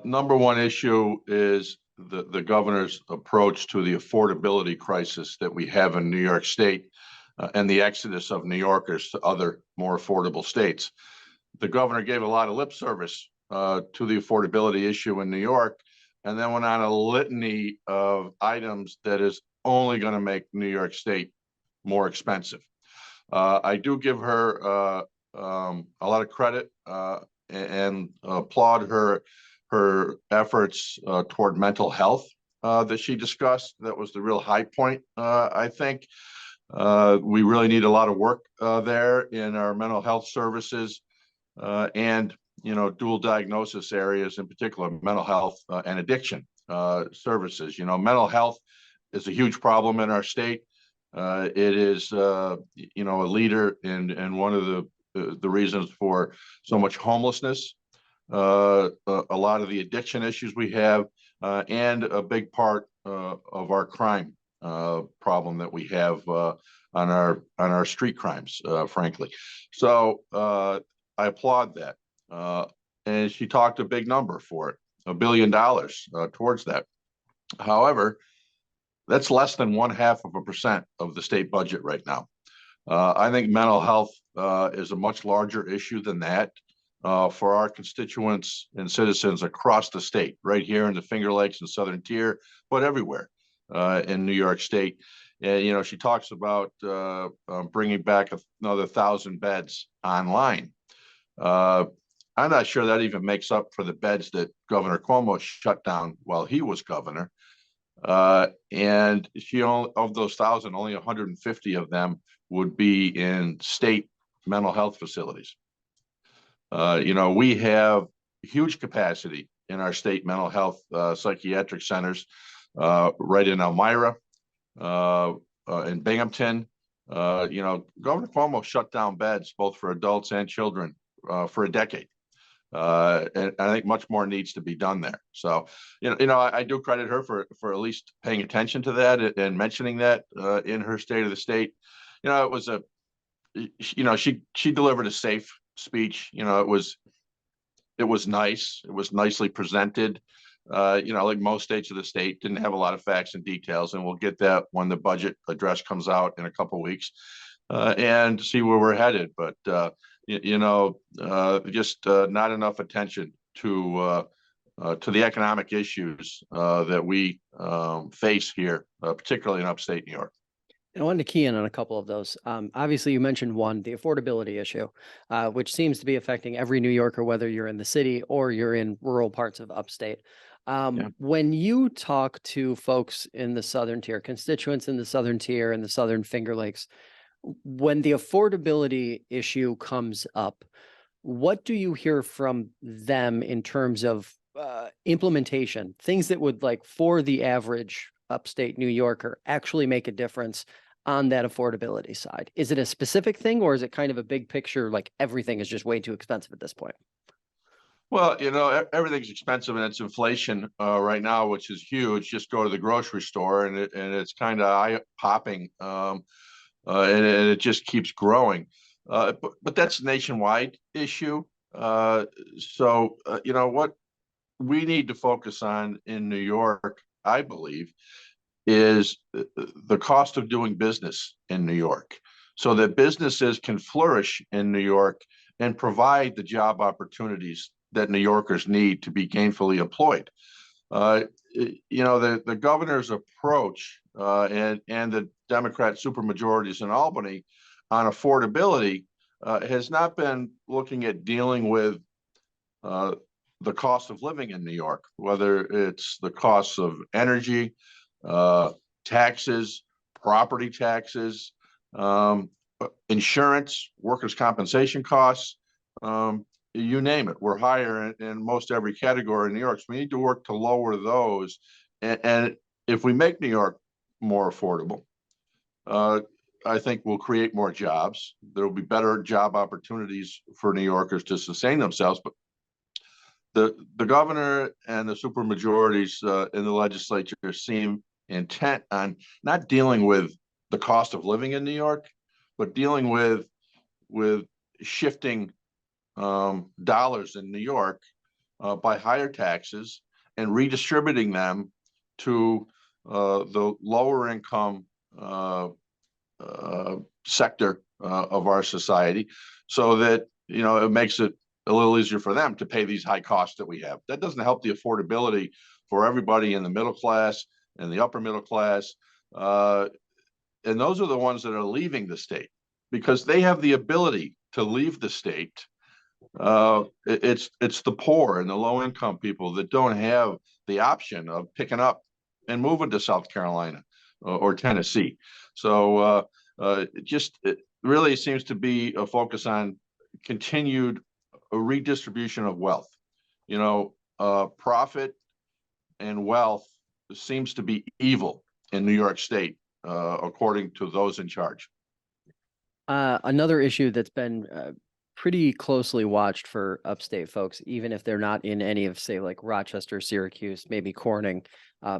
Number one issue is the governor's approach to the affordability crisis that we have in New York State and the exodus of New Yorkers to other more affordable states. The governor gave a lot of lip service to the affordability issue in New York, and then went on a litany of items that is only going to make New York State more expensive. I do give her a lot of credit and applaud her efforts toward mental health that she discussed. That was the real high point, I think. We really need a lot of work there in our mental health services and dual diagnosis areas, in particular mental health and addiction services. Mental health is a huge problem in our state. It is a leader in one of the reasons for so much homelessness, a lot of the addiction issues we have, and a big part of our crime problem that we have on our street crimes, frankly. So I applaud that. And she talked a big number for it, $1 billion towards that. However, that's less than 0.5% of the state budget right now. I think mental health is a much larger issue than that for our constituents and citizens across the state, right here in the Finger Lakes and Southern Tier, but everywhere in New York State. And, she talks about bringing back another 1,000 beds online. I'm not sure that even makes up for the beds that Governor Cuomo shut down while he was governor. And of those 1,000, only 150 of them would be in state mental health facilities. We have huge capacity in our state mental health psychiatric centers, right in Elmira, in Binghamton. Governor Cuomo shut down beds both for adults and children for a decade. And I think much more needs to be done there. So, I do credit her for at least paying attention to that and mentioning that in her State of the State. It was she delivered a safe speech. It was nice. It was nicely presented. Like most states of the state, didn't have a lot of facts and details, and we'll get that when the budget address comes out in a couple of weeks and see where we're headed. But just not enough attention to the economic issues that we face here, particularly in upstate New York. And I wanted to key in on a couple of those. Obviously, you mentioned one, the affordability issue, which seems to be affecting every New Yorker, whether you're in the city or you're in rural parts of upstate. When you talk to folks in the Southern Tier, constituents in the Southern Tier and the Southern Finger Lakes, when the affordability issue comes up, what do you hear from them in terms of implementation, things that would, like, for the average upstate New Yorker, actually make a difference on that affordability side? Is it a specific thing, or is it kind of a big picture, like everything is just way too expensive at this point? Well, everything's expensive, and it's inflation right now, which is huge. Just go to the grocery store, and it's kind of eye-popping, and it just keeps growing. But that's a nationwide issue. So what we need to focus on in New York, I believe, is the cost of doing business in New York, so that businesses can flourish in New York and provide the job opportunities that New Yorkers need to be gainfully employed. The governor's approach and the Democrat supermajorities in Albany on affordability has not been looking at dealing with the cost of living in New York, whether it's the costs of energy, taxes, property taxes, insurance, workers' compensation costs, you name it. We're higher in most every category in New York. So we need to work to lower those. And if we make New York more affordable, I think we'll create more jobs. There will be better job opportunities for New Yorkers to sustain themselves. But the governor and the supermajorities in the legislature seem intent on not dealing with the cost of living in New York, but dealing with shifting dollars in New York by higher taxes and redistributing them to the lower income sector of our society, so that it makes it a little easier for them to pay these high costs that we have. That doesn't help the affordability for everybody in the middle class and the upper middle class. And those are the ones that are leaving the state because they have the ability to leave the state. It's the poor and the low income people that don't have the option of picking up and moving to South Carolina or Tennessee. So it really seems to be a focus on continued redistribution of wealth. Profit and wealth seems to be evil in New York State, according to those in charge. Another issue that's been pretty closely watched for upstate folks, even if they're not in any of, say, like Rochester, Syracuse, maybe Corning,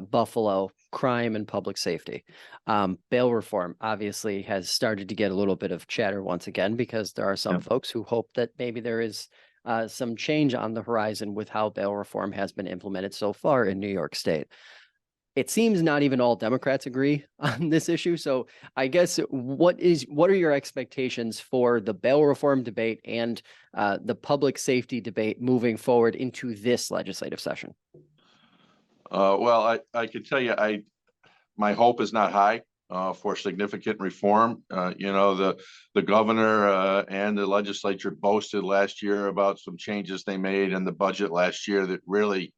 Buffalo, crime and public safety. Bail reform obviously has started to get a little bit of chatter once again, because there are some folks who hope that maybe there is some change on the horizon with how bail reform has been implemented so far in New York State. It seems not even all Democrats agree on this issue. So I guess what are your expectations for the bail reform debate and the public safety debate moving forward into this legislative session? Well, I can tell you, my hope is not high for significant reform. The governor and the legislature boasted last year about some changes they made in the budget last year that really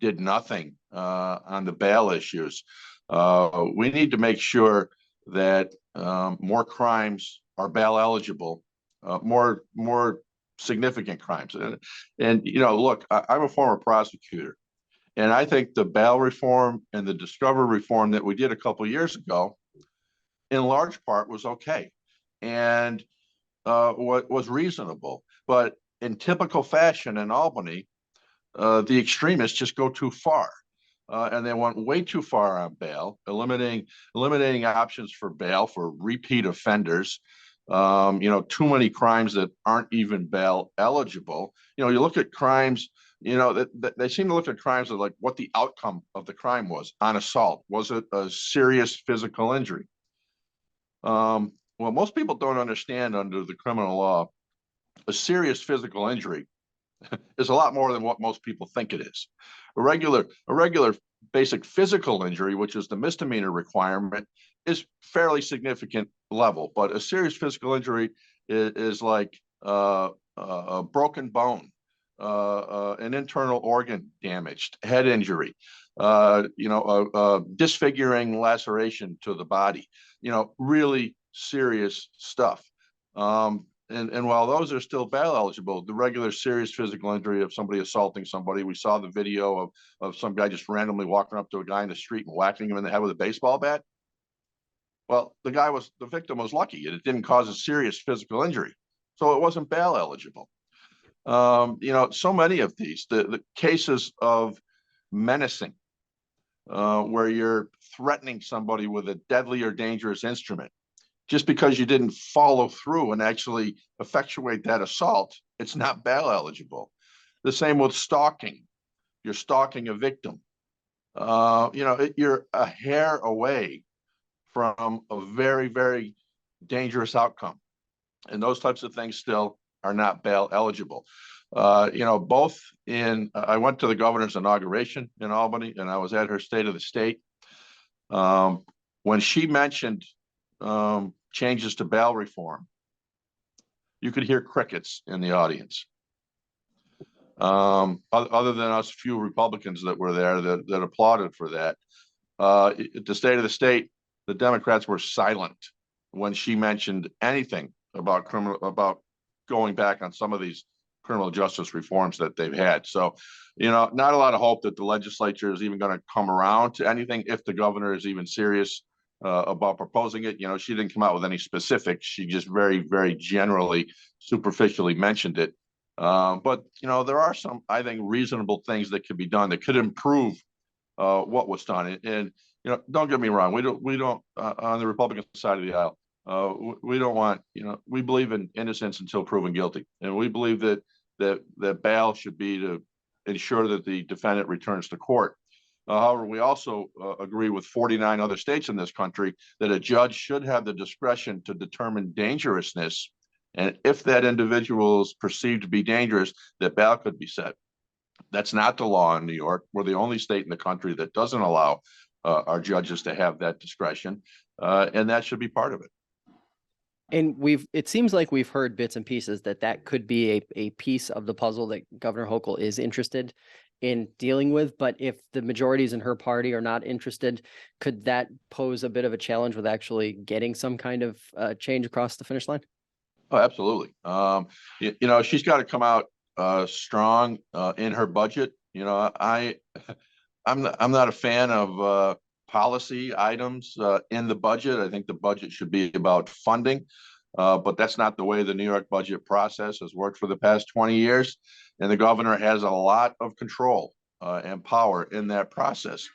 did nothing on the bail issues. We need to make sure that more crimes are bail eligible, more significant crimes. And look, I'm a former prosecutor, and I think the bail reform and the discovery reform that we did a couple of years ago, in large part, was okay and what was reasonable. But in typical fashion in Albany, the extremists just go too far, and they went way too far on bail, eliminating options for bail for repeat offenders. Too many crimes that aren't even bail eligible. You look at crimes. They seem to look at crimes of like what the outcome of the crime was. On assault, was it a serious physical injury? Well, most people don't understand under the criminal law, a serious physical injury is a lot more than what most people think it is. A regular basic physical injury, which is the misdemeanor requirement, is fairly significant level. But a serious physical injury is like a broken bone, an internal organ damaged, head injury, a disfiguring laceration to the body. Really serious stuff. And while those are still bail eligible, the regular serious physical injury of somebody assaulting somebody, we saw the video of some guy just randomly walking up to a guy in the street and whacking him in the head with a baseball bat. Well, the victim was lucky. It didn't cause a serious physical injury, so it wasn't bail eligible. So many of these, the cases of menacing, where you're threatening somebody with a deadly or dangerous instrument, just because you didn't follow through and actually effectuate that assault, it's not bail eligible. The same with stalking. You're stalking a victim. You're a hair away from a very, very dangerous outcome. And those types of things still are not bail eligible. I went to the governor's inauguration in Albany, and I was at her State of the State. When she mentioned changes to bail reform, you could hear crickets in the audience. Other than us few Republicans that were there that applauded for that. At the State of the State, the Democrats were silent when she mentioned anything about going back on some of these criminal justice reforms that they've had. So, not a lot of hope that the legislature is even going to come around to anything if the governor is even serious about proposing it. She didn't come out with any specifics. She just very, very generally, superficially mentioned it. But there are some, I think, reasonable things that could be done that could improve what was done. And don't get me wrong, we don't on the Republican side of the aisle, we don't want, we believe in innocence until proven guilty, and we believe that bail should be to ensure that the defendant returns to court. However, we also agree with 49 other states in this country that a judge should have the discretion to determine dangerousness. And if that individual is perceived to be dangerous, that bail could be set. That's not the law in New York. We're the only state in the country that doesn't allow our judges to have that discretion. And that should be part of it. And it seems like we've heard bits and pieces that could be a piece of the puzzle that Governor Hochul is interested in dealing with. But if the majorities in her party are not interested, could that pose a bit of a challenge with actually getting some kind of change across the finish line? Oh, absolutely. She's got to come out strong in her budget. I'm not a fan of policy items in the budget. I think the budget should be about funding, but that's not the way the New York budget process has worked for the past 20 years. And the governor has a lot of control and power in that process.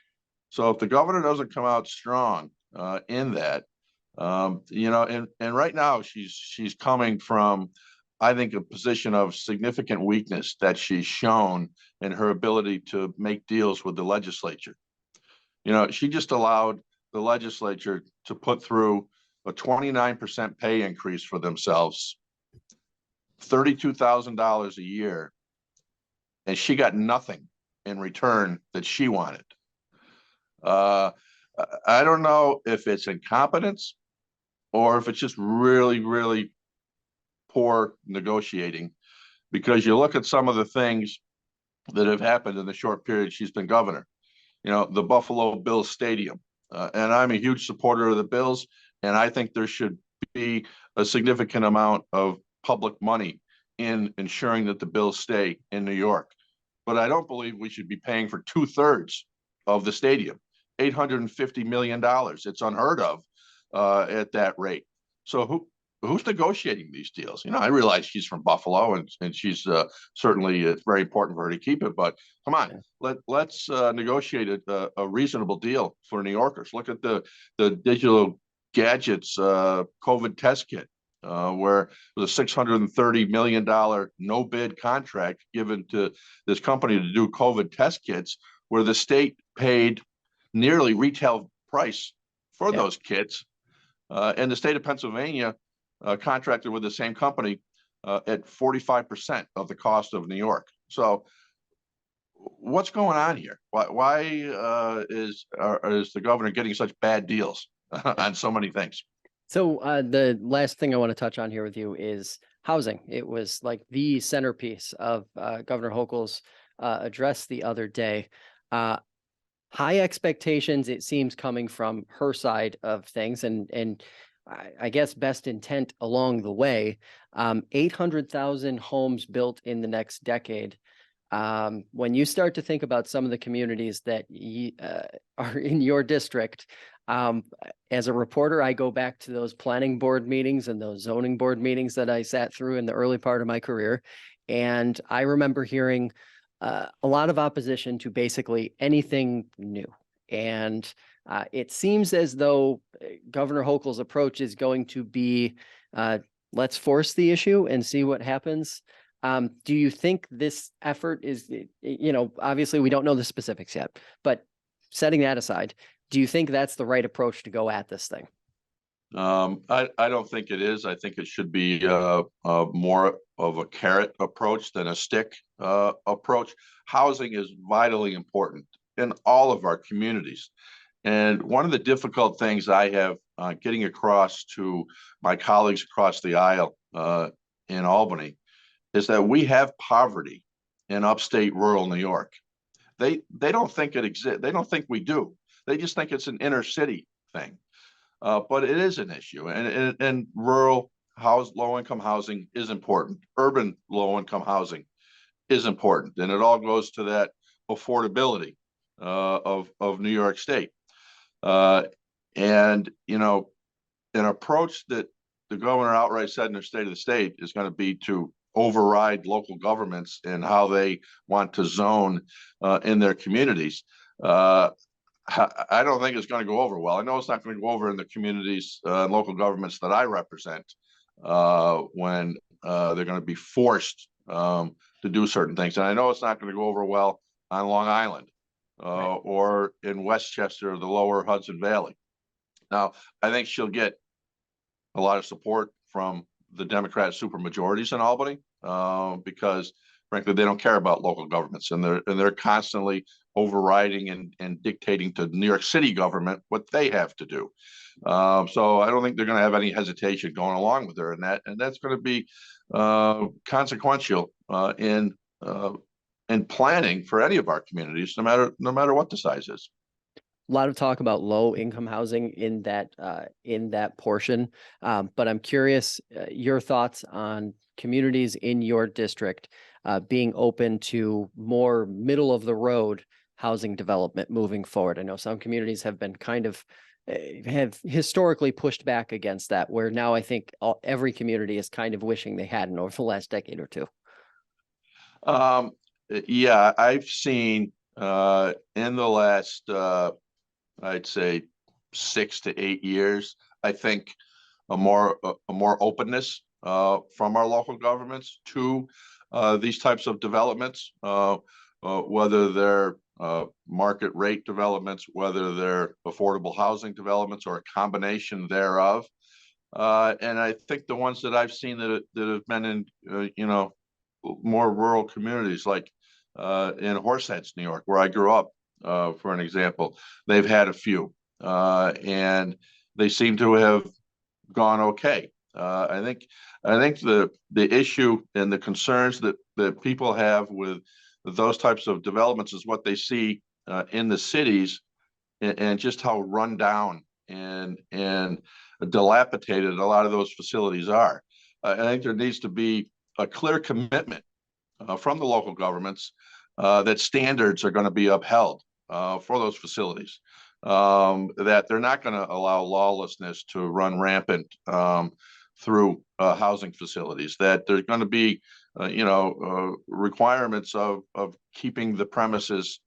So if the governor doesn't come out strong in that, and right now she's coming from, I think, a position of significant weakness that she's shown in her ability to make deals with the legislature. She just allowed the legislature to put through a 29% pay increase for themselves, $32,000 a year, and she got nothing in return that she wanted. I don't know if it's incompetence or if it's just really, really poor negotiating, because you look at some of the things that have happened in the short period she's been governor. The Buffalo Bills Stadium. And I'm a huge supporter of the Bills, and I think there should be a significant amount of public money in ensuring that the Bills stay in New York. But I don't believe we should be paying for 2/3 of the stadium, $850 million. It's unheard of at that rate. So who's negotiating these deals? I realize she's from Buffalo and she's certainly, it's very important for her to keep it, but come on, let's negotiate a reasonable deal for New Yorkers. Look at the digital gadgets COVID test kit, where it was a $630 million no bid contract given to this company to do COVID test kits, where the state paid nearly retail price for those kits. And the state of Pennsylvania contracted with the same company at 45% of the cost of New York. So what's going on here? Why is the governor getting such bad deals on so many things? So the last thing I want to touch on here with you is housing. It was like the centerpiece of Governor Hochul's address the other day. High expectations, it seems, coming from her side of things, and I guess best intent along the way. 800,000 homes built in the next decade. When you start to think about some of the communities that are in your district, as a reporter, I go back to those planning board meetings and those zoning board meetings that I sat through in the early part of my career. And I remember hearing a lot of opposition to basically anything new. And it seems as though Governor Hochul's approach is going to be, let's force the issue and see what happens. Do you think this effort is, obviously we don't know the specifics yet, but setting that aside, do you think that's the right approach to go at this thing? I don't think it is. I think it should be more of a carrot approach than a stick approach. Housing is vitally important in all of our communities. And one of the difficult things I have getting across to my colleagues across the aisle in Albany is that we have poverty in upstate rural New York. They don't think it exists. They don't think we do. They just think it's an inner city thing. But it is an issue, and rural low-income housing is important. Urban low-income housing is important, and it all goes to that affordability of New York State. And an approach that the governor outright said in her State of the State is going to be to override local governments and how they want to zone in their communities. I don't think it's going to go over well. I know it's not going to go over in the communities and local governments that I represent when they're going to be forced to do certain things. And I know it's not going to go over well on Long Island Right. or in Westchester or the lower Hudson Valley. Now, I think she'll get a lot of support from the Democrat supermajorities in Albany because, frankly, they don't care about local governments, and they're constantly overriding and dictating to New York City government what they have to do. So I don't think they're going to have any hesitation going along with her in that, and that's going to be consequential in planning for any of our communities, no matter what the size is. A lot of talk about low income housing in that portion. But I'm curious, your thoughts on communities in your district being open to more middle of the road housing development moving forward. I know some communities have been kind of have historically pushed back against that, where now I think every community is kind of wishing they hadn't over the last decade or two. Yeah, I've seen in the last I'd say 6 to 8 years, I think a more openness from our local governments to these types of developments, whether they're market rate developments, whether they're affordable housing developments, or a combination thereof. And I think the ones that I've seen that have been in more rural communities, like in Horseheads, New York, where I grew up, for an example, they've had a few, and they seem to have gone okay. I think the issue and the concerns that people have with those types of developments is what they see in the cities, and just how run down and dilapidated a lot of those facilities are. I think there needs to be a clear commitment from the local governments that standards are going to be upheld for those facilities, that they're not going to allow lawlessness to run rampant through housing facilities, that there's going to be requirements of keeping the premises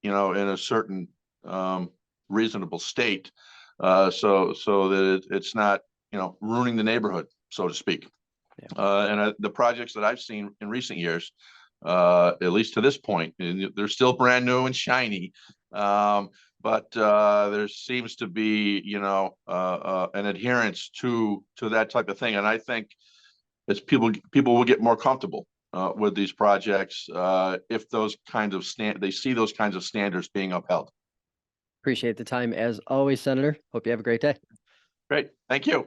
in a certain reasonable state, so that it's not ruining the neighborhood, so to speak. Yeah. And the projects that I've seen in recent years, at least to this point, and they're still brand new and shiny, but there seems to be an adherence to that type of thing. And I think as people will get more comfortable with these projects if those kinds of they see those kinds of standards being upheld. Appreciate the time as always, Senator. Hope you have a great day. Great. Thank you.